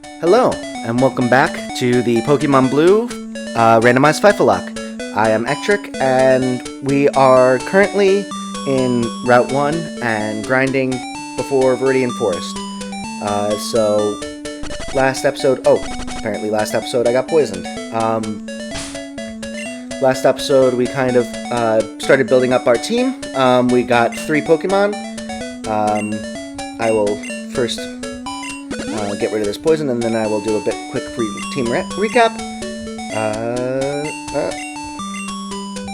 Hello, and welcome back to the Pokemon Blue Randomized FIFO Locke. I am Ectric, and we are currently in Route 1 and grinding before Viridian Forest. Last episode I got poisoned. Last episode we kind of started building up our team. We got 3 Pokemon. I will first get rid of this poison, and then I will do a quick team recap.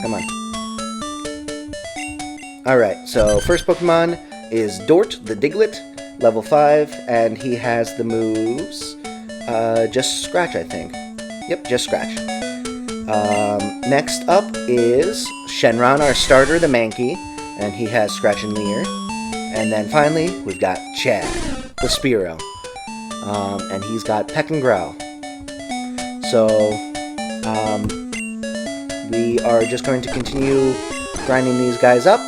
Come on. Alright, so first Pokemon is Dort, the Diglett, level 5, and he has the moves, Just Scratch, I think. Yep, Just Scratch. Next up is Shenron, our starter, the Mankey, and he has Scratch and Leer. And then finally, we've got Chad, the Spearow. And he's got Peck and Growl. So, we are just going to continue grinding these guys up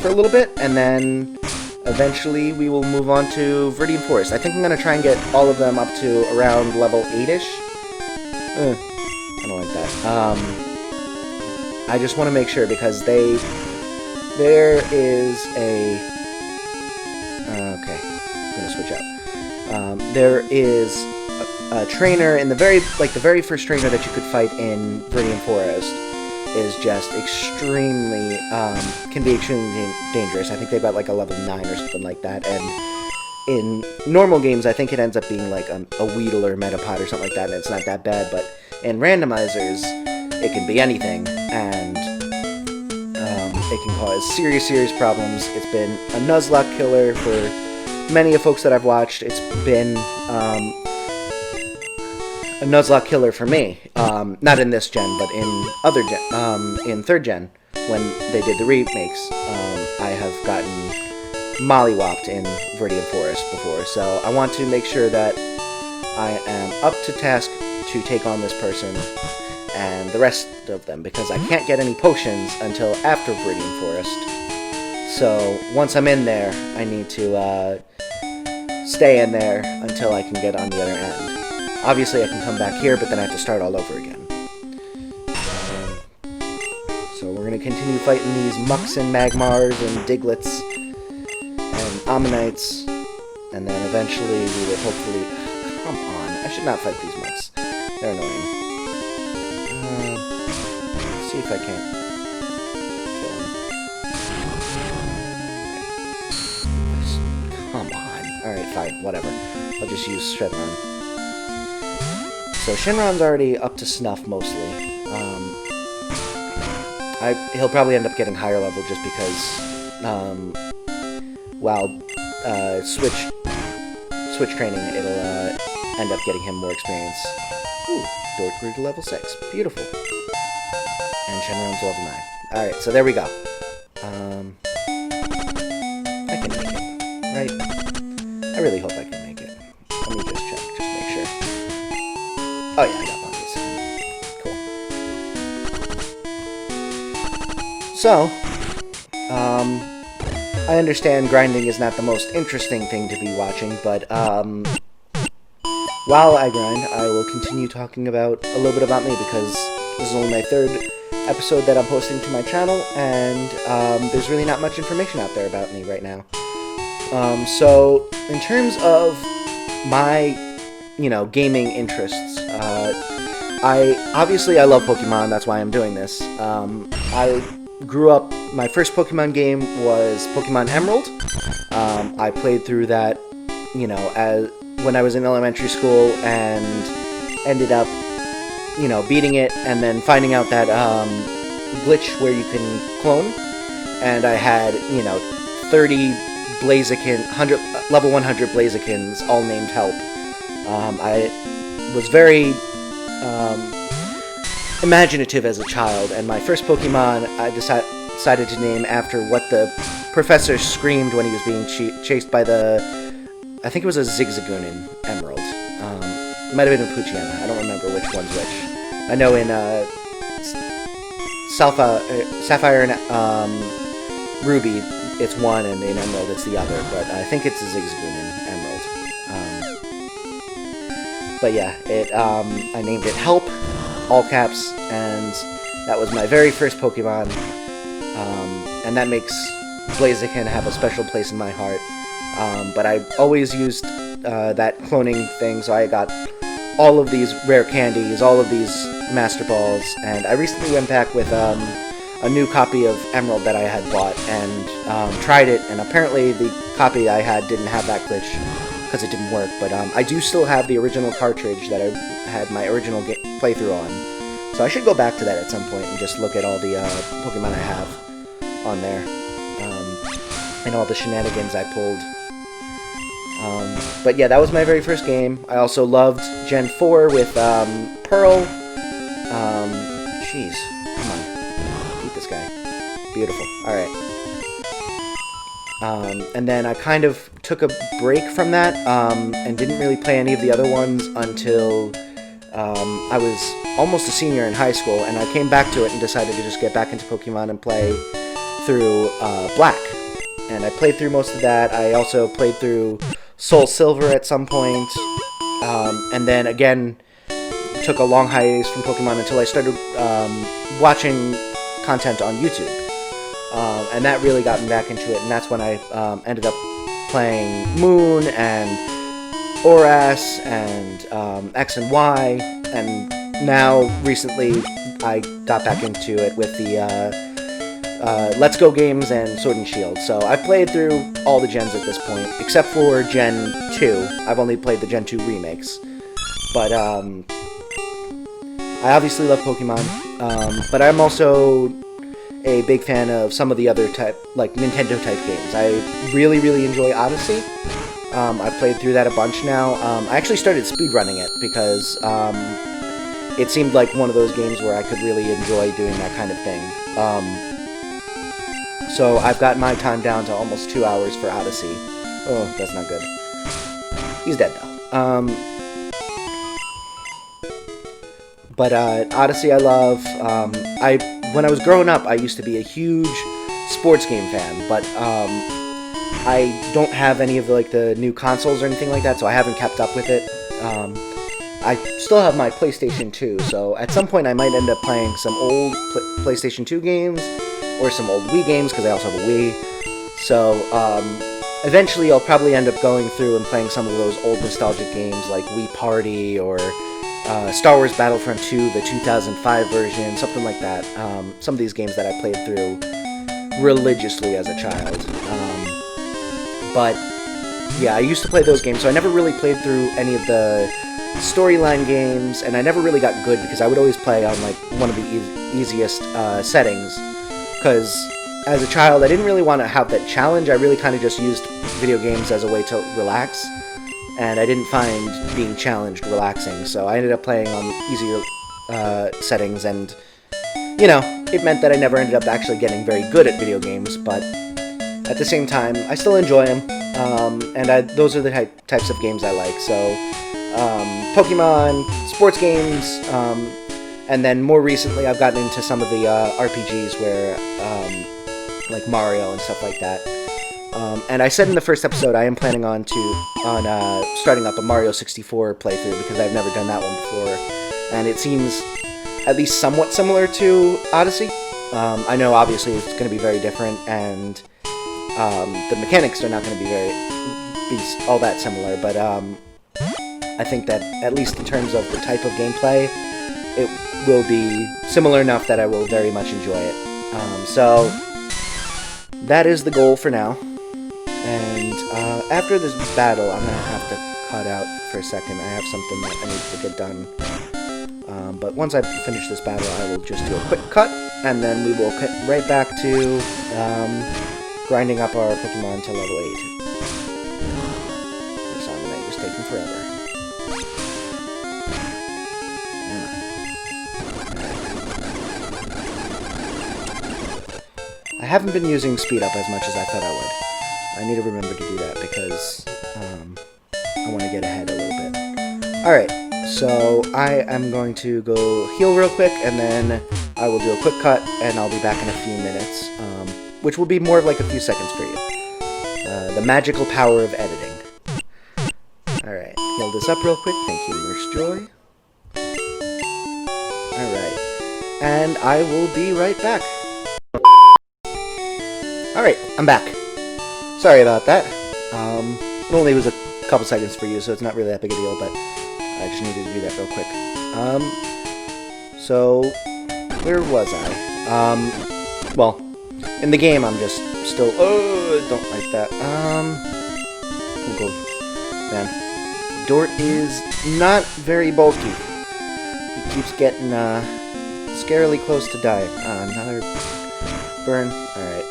for a little bit, and then eventually we will move on to Viridian Forest. I think I'm going to try and get all of them up to around level 8-ish. I don't like that. I just want to make sure, because there is a... okay, I'm going to switch out. There is a trainer in the very first trainer that you could fight in Viridian Forest is just extremely, can be extremely dangerous. I think they've got like a level 9 or something like that, and in normal games I think it ends up being like a Weedle or Metapod or something like that, and it's not that bad, but in randomizers it can be anything, and it can cause serious problems. It's been a Nuzlocke killer for many of folks that I've watched. It's been a Nuzlocke killer for me. Not in this gen, but in other gen, in 3rd gen, when they did the remakes. I have gotten mollywopped in Viridian Forest before, so I want to make sure that I am up to task to take on this person and the rest of them, because I can't get any potions until after Viridian Forest. So once I'm in there, I need to stay in there until I can get on the other end. Obviously I can come back here, but then I have to start all over again. So we're going to continue fighting these Mucks and Magmars and Digletts and Ammonites, and then eventually we will hopefully... Come on, I should not fight these Mucks. They're annoying. Let's see if I can't kill him. Come on. Alright, fine, whatever. I'll just use Shenron. So Shenron's already up to snuff, mostly. He'll probably end up getting higher level just because, while switch training, it'll end up getting him more experience. Ooh, Dort grew to level 6. Beautiful. And Shenron's level 9. Alright, so there we go. I can make it, right? I really hope I can make it. Let me just check, just make sure. Oh yeah, I got bunnies. Cool. So, I understand grinding is not the most interesting thing to be watching, but while I grind, I will continue talking about a little bit about me, because this is only my 3rd episode that I'm posting to my channel, and there's really not much information out there about me right now. So, in terms of my, gaming interests, I love Pokemon, that's why I'm doing this. I grew up, my first Pokemon game was Pokemon Emerald. I played through that, when I was in elementary school, and ended up, beating it, and then finding out that glitch where you can clone, and I had, 30 Blaziken, level 100 Blazikens, all named Help. I was very imaginative as a child, and my first Pokemon I decided to name after what the professor screamed when he was being chased by I think it was a Zigzagoon in Emerald. It might have been a Poochyena, I don't remember which one's which. I know in Sapphire and Ruby, it's one, and in Emerald it's the other, but I think it's a Zigzagoon in Emerald. But yeah, I named it Help, all caps, and that was my very first Pokemon. And that makes Blaziken have a special place in my heart. But I always used that cloning thing, so I got all of these rare candies, all of these Master Balls, and I recently went back with a new copy of Emerald that I had bought and tried it, and apparently the copy I had didn't have that glitch because it didn't work, but I do still have the original cartridge that I had my original playthrough on, so I should go back to that at some point and just look at all the Pokemon I have on there, and all the shenanigans I pulled. But yeah, that was my very first game. I also loved Gen 4 with Pearl. Jeez, come on, beat this guy. Beautiful. Alright. And then I kind of took a break from that, and didn't really play any of the other ones until I was almost a senior in high school, and I came back to it and decided to just get back into Pokemon and play through Black. And I played through most of that. I also played through Soul Silver at some point, and then again took a long hiatus from Pokemon until I started watching content on YouTube, and that really got me back into it, and that's when I ended up playing Moon and Oras and X and Y, and now recently I got back into it with the Let's Go games and Sword and Shield. So I've played through all the gens at this point, except for Gen 2. I've only played the Gen 2 remakes. But I obviously love Pokemon, but I'm also a big fan of some of the other Nintendo-type games. I really, really enjoy Odyssey. I've played through that a bunch now. I actually started speedrunning it because it seemed like one of those games where I could really enjoy doing that kind of thing. So I've got my time down to almost 2 hours for Odyssey. Oh, that's not good. He's dead, though. But Odyssey I love. When I was growing up, I used to be a huge sports game fan, but I don't have any of the new consoles or anything like that, so I haven't kept up with it. I still have my PlayStation 2, so at some point I might end up playing some old PlayStation 2 games, or some old Wii games, because I also have a Wii. So, eventually I'll probably end up going through and playing some of those old nostalgic games like Wii Party, or Star Wars Battlefront 2, the 2005 version, something like that. Some of these games that I played through religiously as a child. But, yeah, I used to play those games, so I never really played through any of the storyline games, and I never really got good because I would always play on, one of the easiest settings. Because as a child, I didn't really want to have that challenge. I really kind of just used video games as a way to relax, and I didn't find being challenged relaxing, so I ended up playing on easier settings, and, it meant that I never ended up actually getting very good at video games, but at the same time, I still enjoy them, and those are the types of games I like, so Pokemon, sports games, and then more recently, I've gotten into some of the RPGs where, like Mario and stuff like that. And I said in the first episode, I am planning on starting up a Mario 64 playthrough because I've never done that one before, and it seems at least somewhat similar to Odyssey. I know obviously it's going to be very different, and the mechanics are not going to be all that similar, but I think that at least in terms of the type of gameplay, it will be similar enough that I will very much enjoy it. So that is the goal for now. And after this battle, I'm going to have to cut out for a second. I have something that I need to get done. But once I finish this battle, I will just do a quick cut, and then we will cut right back to grinding up our Pokemon to level 8. This Omnite is taking forever. I haven't been using speed up as much as I thought I would. I need to remember to do that because I want to get ahead a little bit. Alright, so I am going to go heal real quick, and then I will do a quick cut, and I'll be back in a few minutes, which will be more of like a few seconds for you. The magical power of editing. Alright. heal this up real quick. Thank you, Nurse Joy. Alright. And I will be right back. Alright, I'm back. Sorry about that. It only was a couple seconds for you, so it's not really that big a deal, but I just needed to do that real quick. So, where was I? Well, in the game, I'm just still, don't like that. We'll go, man. Dort is not very bulky. He keeps getting, scarily close to dying. Another burn. Alright,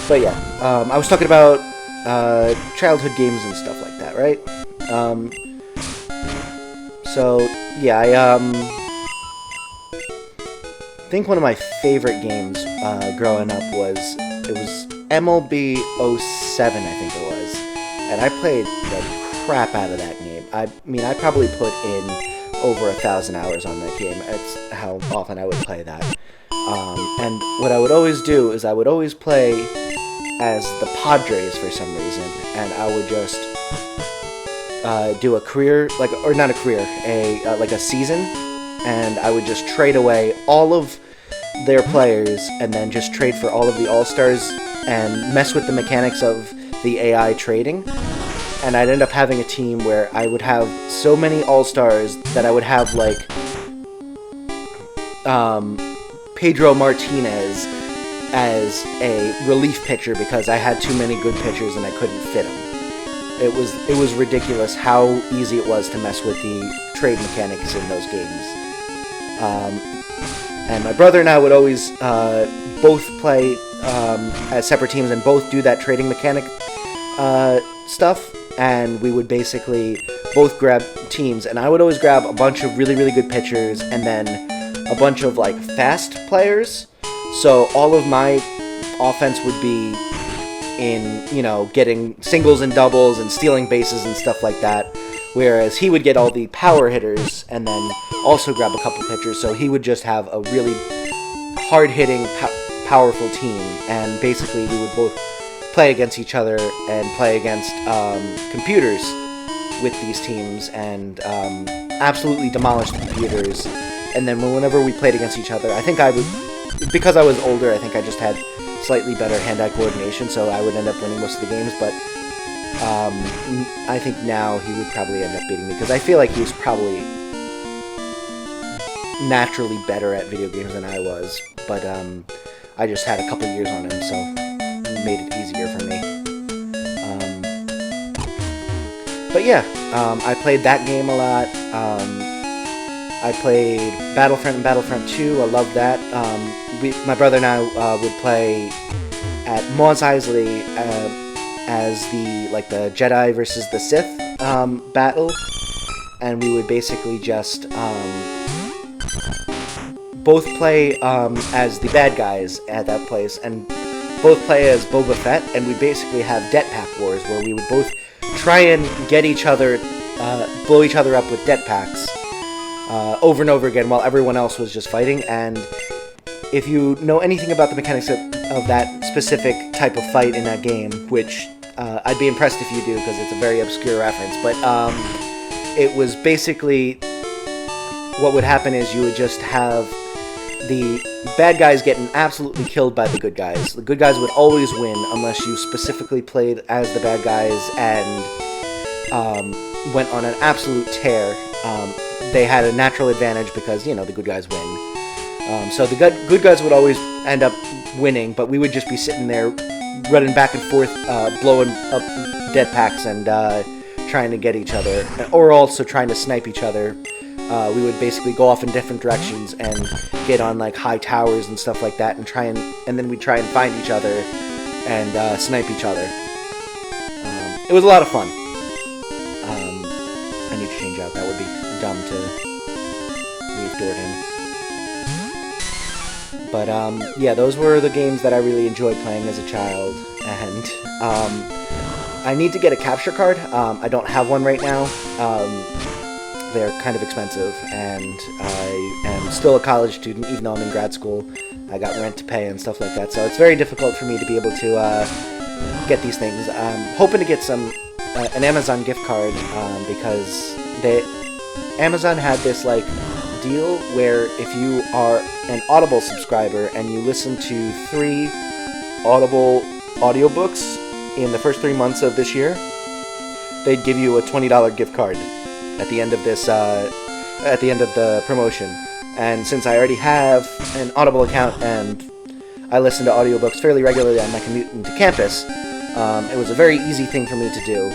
but yeah, I was talking about, childhood games and stuff like that, right? So, yeah, I think one of my favorite games, growing up was MLB 07, I think it was, and I played the crap out of that game. I mean, I probably put in over 1,000 hours on that game. It's how often I would play that. And what I would always do is I would always play as the Padres for some reason, and I would just do a career, or not a career, like a season, and I would just trade away all of their players, and then just trade for all of the All-Stars, and mess with the mechanics of the AI trading, and I'd end up having a team where I would have so many All-Stars that I would have, like, Pedro Martinez as a relief pitcher because I had too many good pitchers and I couldn't fit them. It was ridiculous how easy it was to mess with the trade mechanics in those games. And my brother and I would always both play as separate teams and both do that trading mechanic stuff, and we would basically both grab teams, and I would always grab a bunch of really, really good pitchers and then a bunch of, like, fast players. So all of my offense would be in, you know, getting singles and doubles and stealing bases and stuff like that, whereas he would get all the power hitters and then also grab a couple pitchers, so he would just have a really hard-hitting, powerful team, and basically we would both play against each other and play against computers with these teams and absolutely demolish the computers. And then whenever we played against each other, I think I would, because I was older, I think I just had slightly better hand-eye coordination, so I would end up winning most of the games, but I think now he would probably end up beating me, because I feel like he was probably naturally better at video games than I was, but I just had a couple years on him, so it made it easier for me. But yeah, I played that game a lot. I played Battlefront and Battlefront 2. I love that. My brother and I would play at Mos Eisley as the Jedi versus the Sith battle, and we would basically just both play as the bad guys at that place, and both play as Boba Fett, and we basically have Jetpack Wars, where we would both try and get each other, blow each other up with jetpacks over and over again while everyone else was just fighting. And if you know anything about the mechanics of that specific type of fight in that game, which I'd be impressed if you do because it's a very obscure reference, but it was basically, what would happen is you would just have the bad guys getting absolutely killed by the good guys. The good guys would always win unless you specifically played as the bad guys and went on an absolute tear. They had a natural advantage because, you know, the good guys win. So the good guys would always end up winning, but we would just be sitting there running back and forth, blowing up jetpacks and trying to get each other, or also trying to snipe each other. We would basically go off in different directions and get on like high towers and stuff like that, and then we'd try and find each other and snipe each other. It was a lot of fun. I need to change out. That would be dumb to leave Jordan. But yeah, those were the games that I really enjoyed playing as a child, and I need to get a capture card. I don't have one right now. They're kind of expensive, and I am still a college student, even though I'm in grad school. I got rent to pay and stuff like that, so it's very difficult for me to be able to get these things. I'm hoping to get some an Amazon gift card because Amazon had this like deal where if you are an Audible subscriber and you listen to 3 Audible audiobooks in the first 3 months of this year, they'd give you a $20 gift card at the end of this at the end of the promotion. And since I already have an Audible account and I listen to audiobooks fairly regularly on my commute into campus, it was a very easy thing for me to do,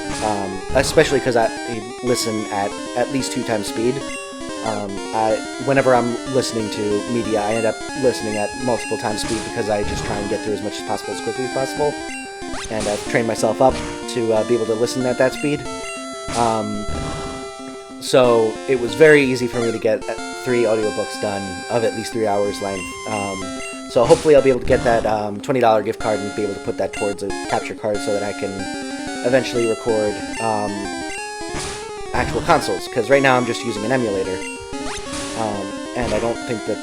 especially because I listen at least 2 times speed. Whenever I'm listening to media, I end up listening at multiple times speed because I just try and get through as much as possible as quickly as possible. And I've trained myself up to be able to listen at that speed. So it was very easy for me to get 3 audiobooks done of at least 3 hours length. So hopefully I'll be able to get that $20 gift card and be able to put that towards a capture card so that I can eventually record actual consoles. Because right now I'm just using an emulator, and I don't think that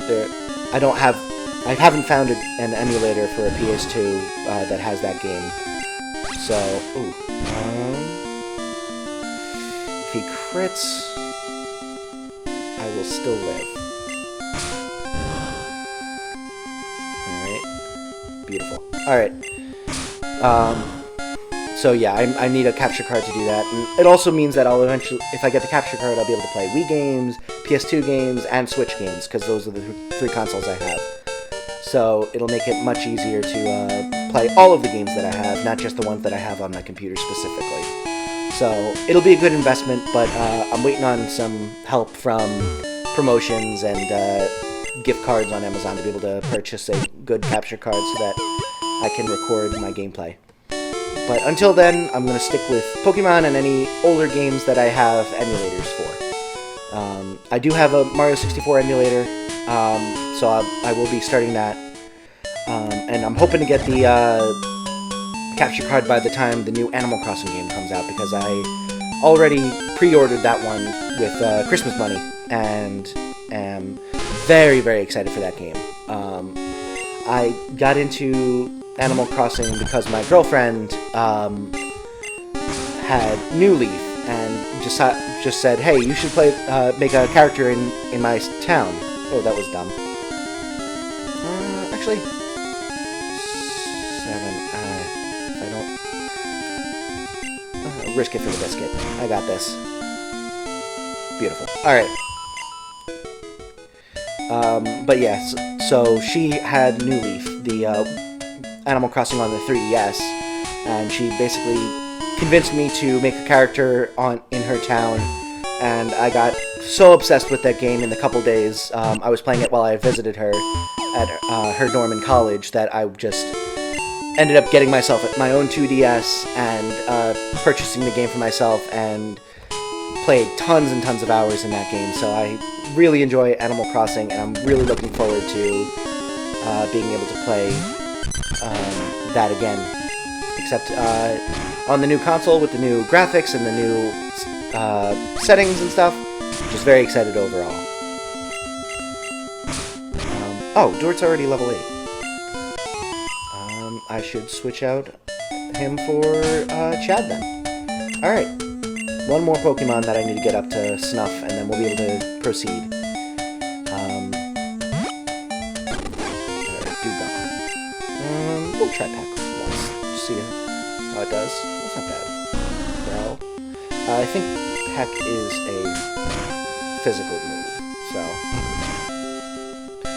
I haven't found an emulator for a PS2 that has that game. So, if he crits, I will still live. Beautiful. Alright. So yeah, I need a capture card to do that. And it also means that I'll eventually, if I get the capture card, I'll be able to play Wii games, PS2 games, and Switch games, because those are the 3 consoles I have. So it'll make it much easier to play all of the games that I have, not just the ones that I have on my computer specifically. So it'll be a good investment, but I'm waiting on some help from promotions and gift cards on Amazon to be able to purchase a good capture card so that I can record my gameplay. But until then, I'm going to stick with Pokemon and any older games that I have emulators for. I do have a Mario 64 emulator, so I will be starting that. And I'm hoping to get the capture card by the time the new Animal Crossing game comes out, because I already pre-ordered that one with Christmas money, and am very, very excited for that game. I got into Animal Crossing because my girlfriend had New Leaf and just said, "Hey, you should make a character in my town." Oh, that was dumb. Actually, 7. I don't risk it for the biscuit. I got this. Beautiful. All right. But yes, so she had New Leaf, the Animal Crossing on the 3DS, and she basically convinced me to make a character in her town, and I got so obsessed with that game in the couple days I was playing it while I visited her at her dorm in college that I just ended up getting myself my own 2DS and purchasing the game for myself and played tons and tons of hours in that game. So I really enjoy Animal Crossing, and I'm really looking forward to being able to play that again. Except on the new console with the new graphics and the new settings and stuff. Just very excited overall. Oh, Dort's already level 8. I should switch out him for Chad then. Alright. One more Pokemon that I need to get up to snuff, and then we'll be able to proceed. We'll try Pack once, just see how it does. That's not bad. Well, I think Peck is a physical move, so...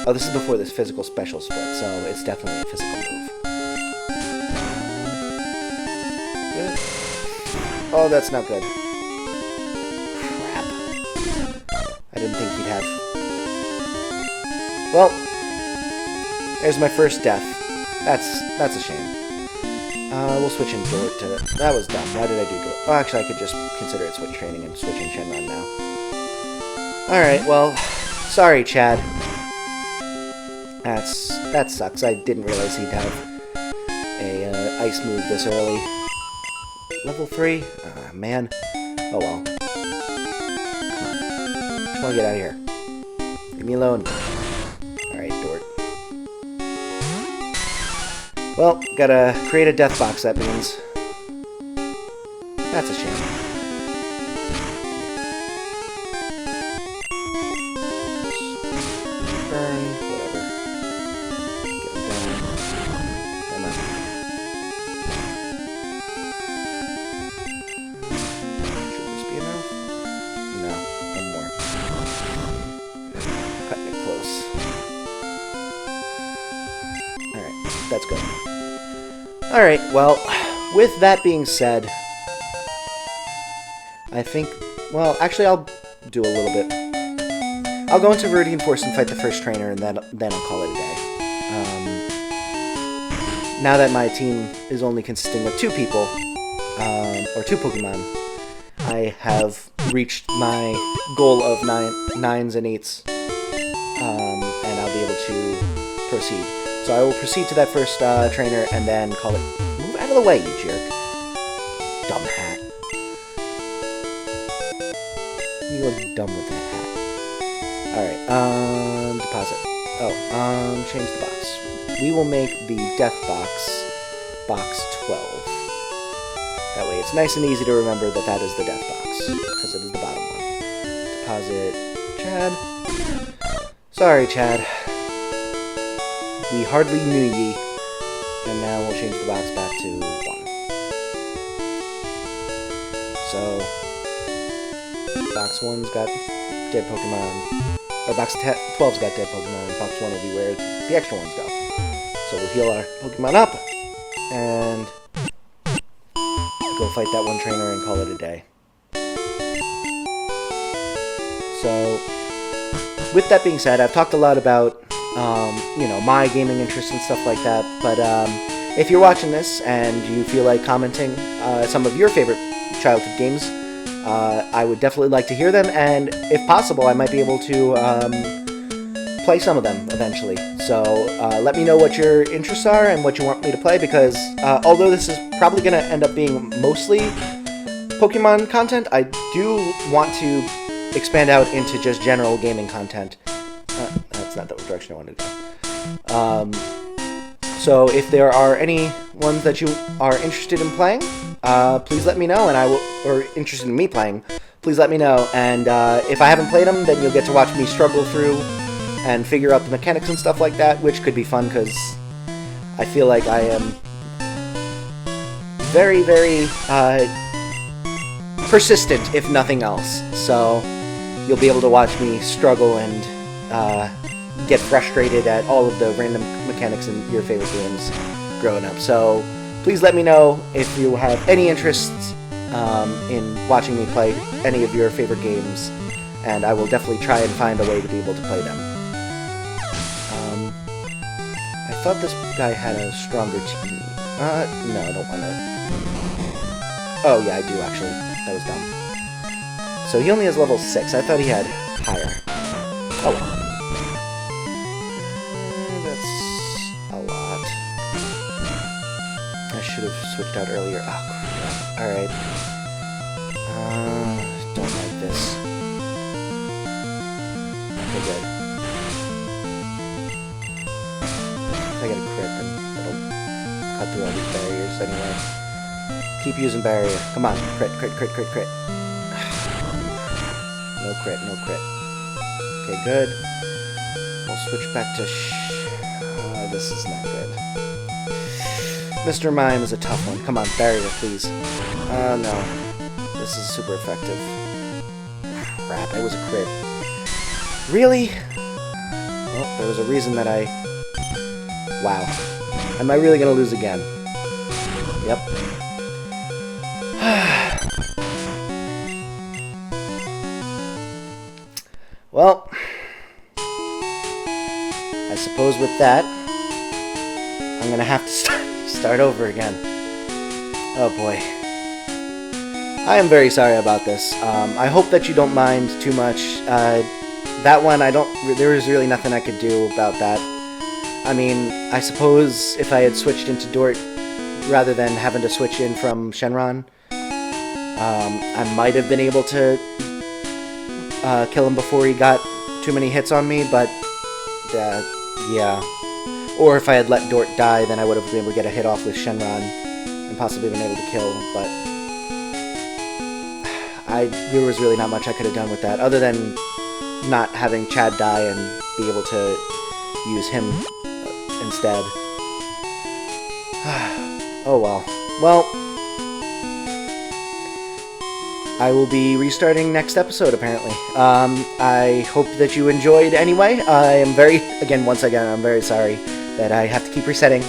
Oh, this is before this physical special split, so it's definitely a physical move. Good. Oh, that's not good. Crap. I didn't think he'd have... Well, there's my first death. That's a shame. We'll switch in Dort to... That was dumb. Why did I do Dort? Oh, actually, I could just consider it switch training and switch in Shenron now. Alright, well, sorry, Chad. That sucks. I didn't realize he'd have a ice move this early. Level 3? Ah, man. Oh, well. Come on. Just want to get out of here. Leave me alone. Alright, Dort. Well, gotta create a death box, that means. That's a shame. Burn, whatever. Get him down. Come on. Should this be enough? No, one more. Cutting it close. Alright, that's good. Alright, well, with that being said, I think, well, actually I'll do a little bit. I'll go into Viridian Force and fight the first trainer, and then I'll call it a day. Now that my team is only consisting of 2 people, or 2 Pokemon, I have reached my goal of 9s and 8s, and I'll be able to proceed. So I will proceed to that first trainer, and then call it... Move out of the way, you jerk. Dumb hat. You look dumb with that hat. Alright, deposit. Oh, change the box. We will make the death box, box 12. That way it's nice and easy to remember that that is the death box, because it is the bottom one. Deposit Chad. Sorry, Chad. We hardly knew ye. And now we'll change the box back to 1. So, box 1's got dead Pokemon. Box 12's got dead Pokemon. Box 1 will be where the extra ones go. So we'll heal our Pokemon up, and go fight that one trainer and call it a day. So, with that being said, I've talked a lot about, you know, my gaming interests and stuff like that, but if you're watching this and you feel like commenting some of your favorite childhood games, I would definitely like to hear them, and if possible, I might be able to play some of them eventually. So let me know what your interests are and what you want me to play, because although this is probably going to end up being mostly Pokemon content, I do want to expand out into just general gaming content. That's not the direction I wanted to go. So if there are any ones that you are interested in playing, please let me know, and I will, or interested in me playing, please let me know, and if I haven't played them, then you'll get to watch me struggle through and figure out the mechanics and stuff like that, which could be fun, because I feel like I am very, very persistent, if nothing else, so you'll be able to watch me struggle and get frustrated at all of the random mechanics in your favorite games growing up. So please let me know if you have any interests in watching me play any of your favorite games, and I will definitely try and find a way to be able to play them. I thought this guy had a stronger team. No, I don't want to. Oh, yeah, I do, actually. That was dumb. So he only has level 6. I thought he had higher. Oh, well. That's a lot. I should have switched out earlier. Oh, crap. Alright. Don't like this. Okay, good. If I get a crit, then that'll cut through all these barriers anyway. Keep using barrier. Come on. Crit, crit, crit, crit, crit. No crit, no crit. Okay, good. We'll switch back to this is not good. Mr. Mime is a tough one. Come on, barrier, please. No. This is super effective. Crap, it was a crit. Really? Well, there was a reason that I... Wow. Am I really gonna lose again? Yep. Well, I suppose with that, I'm gonna have to start over again. Oh boy. I am very sorry about this. I hope that you don't mind too much. That one, there was really nothing I could do about that. I mean, I suppose if I had switched into Dort rather than having to switch in from Shenron, I might have been able to kill him before he got too many hits on me, but yeah. Or if I had let Dort die, then I would have been able to get a hit off with Shenron and possibly been able to kill, but there was really not much I could have done with that, other than not having Chad die and be able to use him instead. Oh well. Well, I will be restarting next episode, apparently. I hope that you enjoyed anyway. I'm very sorry that I have to keep resetting.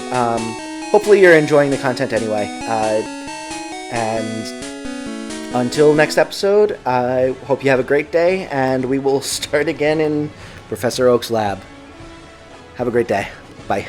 Hopefully you're enjoying the content anyway. And until next episode, I hope you have a great day, and we will start again in Professor Oak's lab. Have a great day. Bye.